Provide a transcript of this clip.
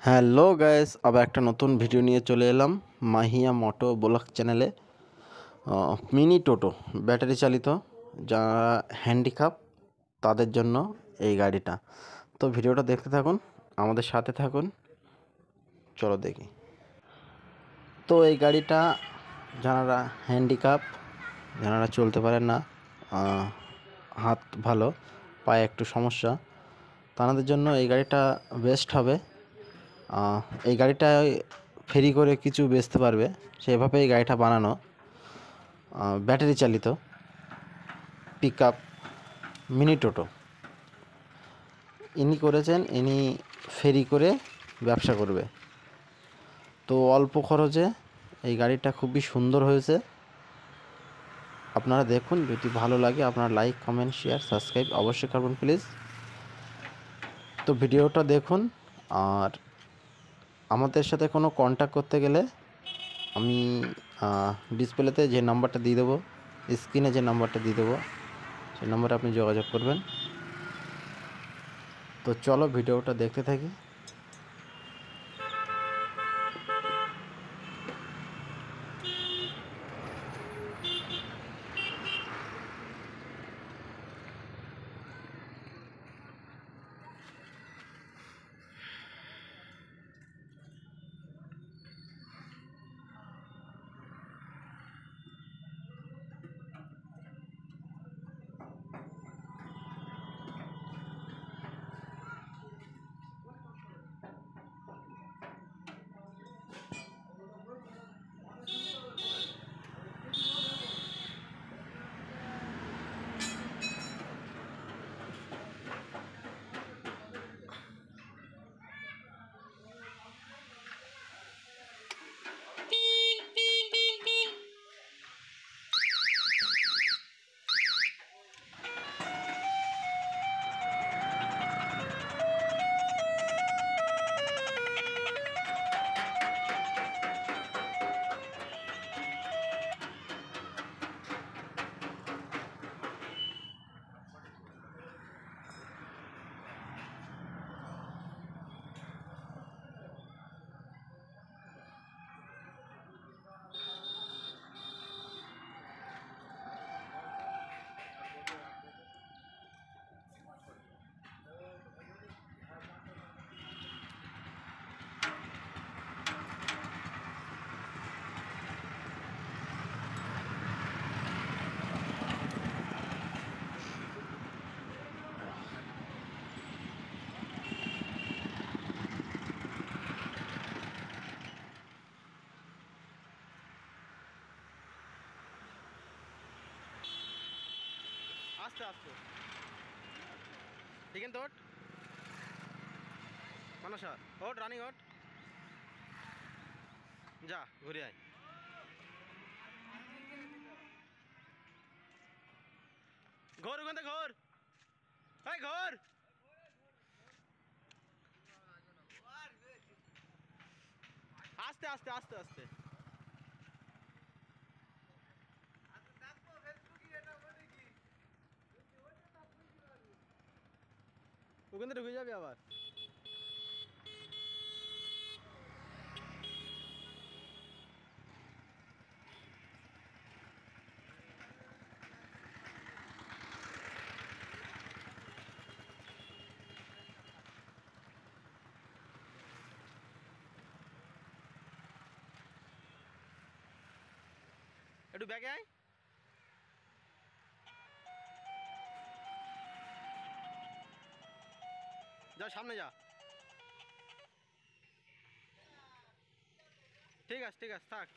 Hello guys, আবার একটা নতুন ভিডিও নিয়ে চলে এলাম মাহিয়া মোটো ব্লগ চ্যানেলে। মিনি টোটো ব্যাটারি চালিত, যারা হ্যান্ডিক্যাপ তাদের জন্য এই গাড়িটা। তো ভিডিওটা দেখতে থাকুন, আমাদের সাথে থাকুন, চলো দেখি। তো এই গাড়িটা যারা হ্যান্ডিক্যাপ, যারা চলতে পারেন না, হাত ভালো, পায়ে একটু সমস্যা, তাদের জন্য এই গাড়িটা বেস্ট হবে। এই গাড়িটায় ফেরি করে কিছু বেচতে পারবে, সেভাবে এই গাড়িটা বানানো। ব্যাটারি চালিত পিক আপ মিনি টোটো ইনি করেছেন, ইনি ফেরি করে ব্যবসা করবে। তো অল্প খরচে এই গাড়িটা খুবই সুন্দর হয়েছে। আপনারা দেখুন, যদি ভালো লাগে আপনারা লাইক, কমেন্ট, শেয়ার, সাবস্ক্রাইব অবশ্যই করবেন প্লিজ। তো ভিডিওটা দেখুন। আর আমাদের সাথে কোনো কন্ট্যাক্ট করতে গেলে আমি ডিসপ্লেতে যে নাম্বারটা দিয়ে দেবো, স্ক্রিনে যে নাম্বারটা দিয়ে দেবো, সেই নাম্বারে আপনি যোগাযোগ করবেন। তো চলো ভিডিওটা দেখতে থাকি। আস্তে আস্তে ঠিক আছে। ওট মানসা, ওট রানিং, ওট যা ঘুরে আয়। ঘর ওখান থেকে ঘর, এই ঘর আস্তে আস্তে আস্তে আস্তে। ওখান থেকে ঢুকে যাবে আবার। একটু ব্যাগে আয়, যা সামনে যা। ঠিক আছে ঠিক আছে, থাক।